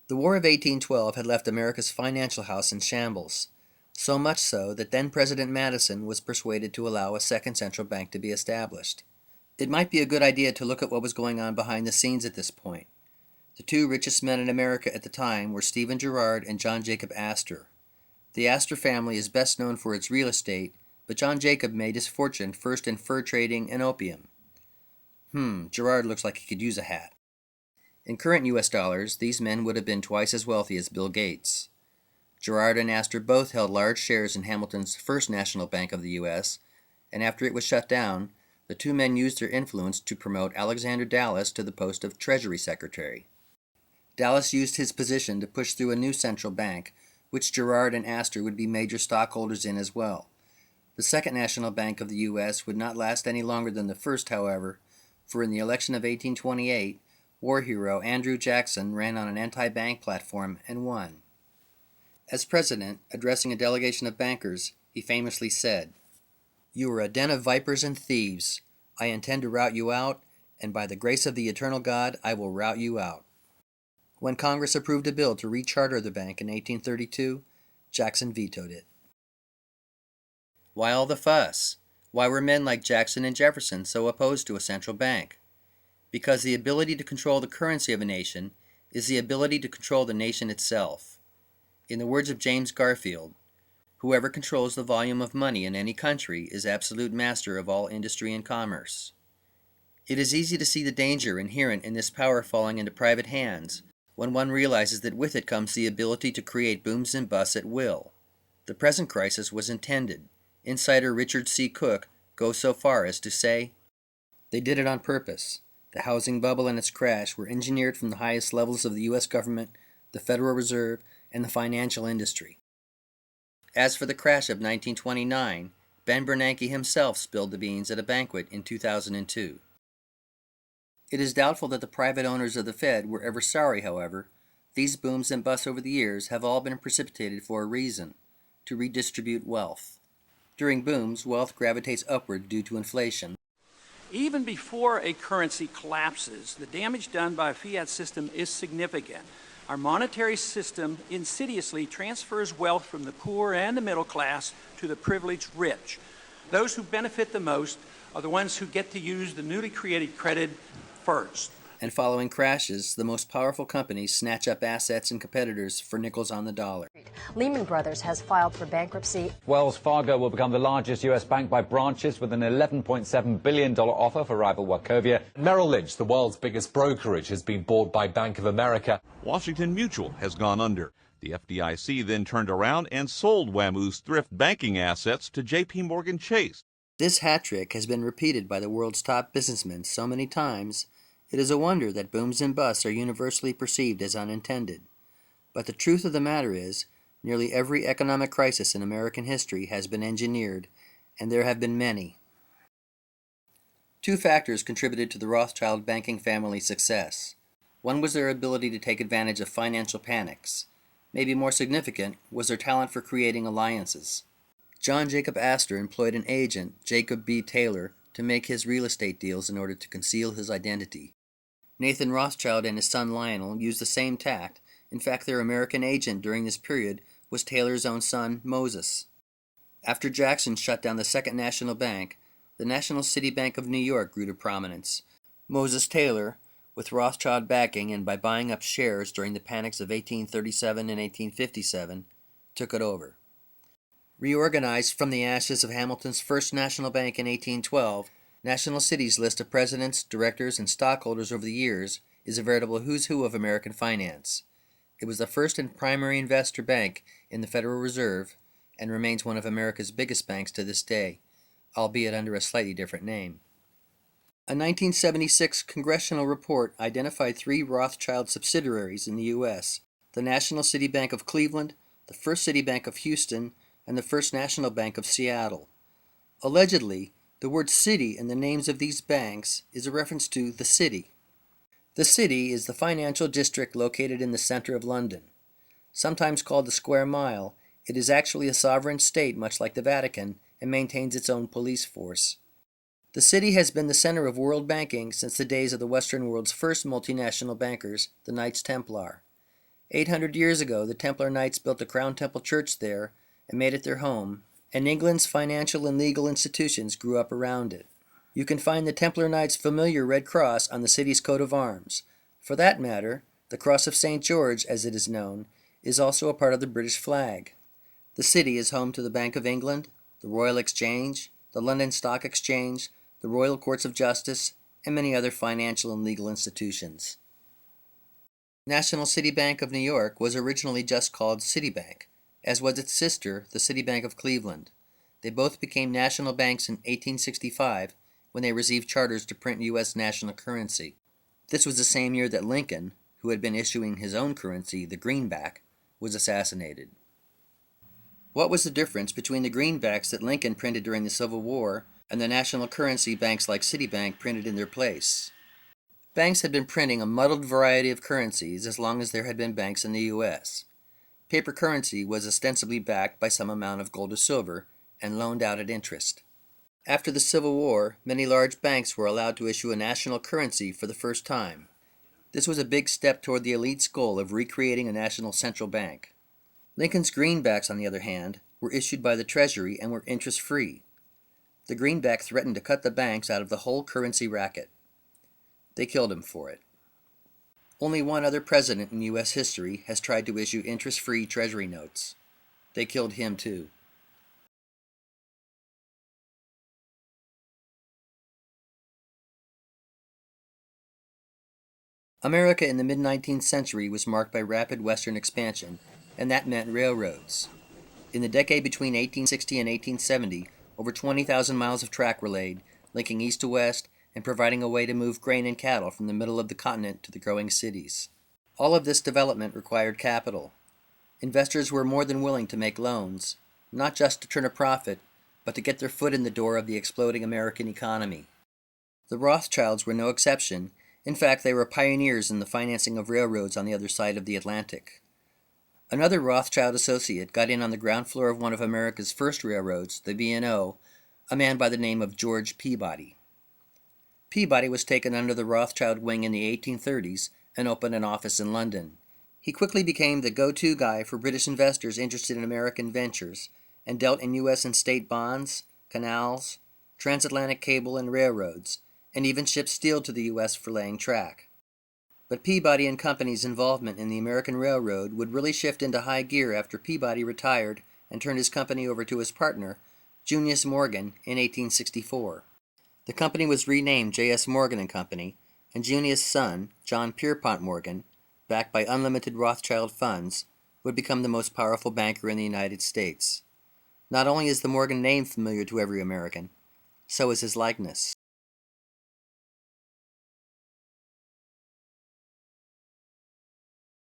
The War of 1812 had left America's financial house in shambles, so much so that then-President Madison was persuaded to allow a second central bank to be established. It might be a good idea to look at what was going on behind the scenes at this point. The two richest men in America at the time were Stephen Girard and John Jacob Astor. The Astor family is best known for its real estate, but John Jacob made his fortune first in fur trading and opium. Girard looks like he could use a hat. In current US dollars, these men would have been twice as wealthy as Bill Gates. Girard and Astor both held large shares in Hamilton's First National Bank of the US, and after it was shut down, the two men used their influence to promote Alexander Dallas to the post of Treasury Secretary. Dallas used his position to push through a new central bank, which Girard and Astor would be major stockholders in as well. The Second National Bank of the U.S. would not last any longer than the first, however, for in the election of 1828, war hero Andrew Jackson ran on an anti-bank platform and won. As president, addressing a delegation of bankers, he famously said, "You are a den of vipers and thieves. I intend to rout you out, and by the grace of the eternal God, I will rout you out." When Congress approved a bill to recharter the bank in 1832, Jackson vetoed it. Why all the fuss? Why were men like Jackson and Jefferson so opposed to a central bank? Because the ability to control the currency of a nation is the ability to control the nation itself. In the words of James Garfield, "Whoever controls the volume of money in any country is absolute master of all industry and commerce." It is easy to see the danger inherent in this power falling into private hands, when one realizes that with it comes the ability to create booms and busts at will. The present crisis was intended. Insider Richard C. Cook goes so far as to say, "They did it on purpose. The housing bubble and its crash were engineered from the highest levels of the U.S. government, the Federal Reserve, and the financial industry." As for the crash of 1929, Ben Bernanke himself spilled the beans at a banquet in 2002. It is doubtful that the private owners of the Fed were ever sorry, however. These booms and busts over the years have all been precipitated for a reason: to redistribute wealth. During booms, wealth gravitates upward due to inflation. Even before a currency collapses, the damage done by a fiat system is significant. Our monetary system insidiously transfers wealth from the poor and the middle class to the privileged rich. Those who benefit the most are the ones who get to use the newly created credit first. And following crashes, the most powerful companies snatch up assets and competitors for nickels on the dollar. Lehman Brothers has filed for bankruptcy. Wells Fargo will become the largest U.S. bank by branches with an $11.7 billion offer for rival Wachovia. Merrill Lynch, the world's biggest brokerage, has been bought by Bank of America. Washington Mutual has gone under. The FDIC then turned around and sold WAMU's thrift banking assets to J.P. Morgan Chase. This hat trick has been repeated by the world's top businessmen so many times, it is a wonder that booms and busts are universally perceived as unintended. But the truth of the matter is, nearly every economic crisis in American history has been engineered, and there have been many. Two factors contributed to the Rothschild banking family's success. One was their ability to take advantage of financial panics. Maybe more significant was their talent for creating alliances. John Jacob Astor employed an agent, Jacob B. Taylor, to make his real estate deals in order to conceal his identity. Nathan Rothschild and his son Lionel used the same tact. In fact, their American agent during this period was Taylor's own son, Moses. After Jackson shut down the Second National Bank, the National City Bank of New York grew to prominence. Moses Taylor, with Rothschild backing and by buying up shares during the panics of 1837 and 1857, took it over. Reorganized from the ashes of Hamilton's First National Bank in 1812, National City's list of presidents, directors, and stockholders over the years is a veritable who's who of American finance. It was the first and primary investor bank in the Federal Reserve and remains one of America's biggest banks to this day, albeit under a slightly different name. A 1976 congressional report identified 3 Rothschild subsidiaries in the U.S., the National City Bank of Cleveland, the First City Bank of Houston, and the First National Bank of Seattle. Allegedly, the word city in the names of these banks is a reference to the city. The city is the financial district located in the center of London. Sometimes called the Square Mile, it is actually a sovereign state much like the Vatican and maintains its own police force. The city has been the center of world banking since the days of the Western world's first multinational bankers, the Knights Templar. 800 years ago, the Templar Knights built the Crown Temple Church there and made it their home, and England's financial and legal institutions grew up around it. You can find the Templar Knights' familiar red cross on the city's coat of arms. For that matter, the Cross of St. George, as it is known, is also a part of the British flag. The city is home to the Bank of England, the Royal Exchange, the London Stock Exchange, the Royal Courts of Justice, and many other financial and legal institutions. National City Bank of New York was originally just called Citibank, as was its sister, the Citibank of Cleveland. They both became national banks in 1865 when they received charters to print U.S. national currency. This was the same year that Lincoln, who had been issuing his own currency, the greenback, was assassinated. What was the difference between the greenbacks that Lincoln printed during the Civil War and the national currency banks like Citibank printed in their place? Banks had been printing a muddled variety of currencies as long as there had been banks in the U.S. Paper currency was ostensibly backed by some amount of gold or silver and loaned out at interest. After the Civil War, many large banks were allowed to issue a national currency for the first time. This was a big step toward the elite's goal of recreating a national central bank. Lincoln's greenbacks, on the other hand, were issued by the Treasury and were interest-free. The greenback threatened to cut the banks out of the whole currency racket. They killed him for it. Only one other president in U.S. history has tried to issue interest-free Treasury notes. They killed him too. America in the mid-19th century was marked by rapid western expansion, and that meant railroads. In the decade between 1860 and 1870, over 20,000 miles of track were laid, linking east to west and providing a way to move grain and cattle from the middle of the continent to the growing cities. All of this development required capital. Investors were more than willing to make loans, not just to turn a profit, but to get their foot in the door of the exploding American economy. The Rothschilds were no exception. In fact, they were pioneers in the financing of railroads on the other side of the Atlantic. Another Rothschild associate got in on the ground floor of one of America's first railroads, the B&O, a man by the name of George Peabody. Peabody was taken under the Rothschild wing in the 1830s and opened an office in London. He quickly became the go-to guy for British investors interested in American ventures and dealt in U.S. and state bonds, canals, transatlantic cable and railroads, and even shipped steel to the U.S. for laying track. But Peabody and Company's involvement in the American Railroad would really shift into high gear after Peabody retired and turned his company over to his partner, Junius Morgan, in 1864. The company was renamed J.S. Morgan & Company, and Junius' son, John Pierpont Morgan, backed by unlimited Rothschild funds, would become the most powerful banker in the United States. Not only is the Morgan name familiar to every American, so is his likeness.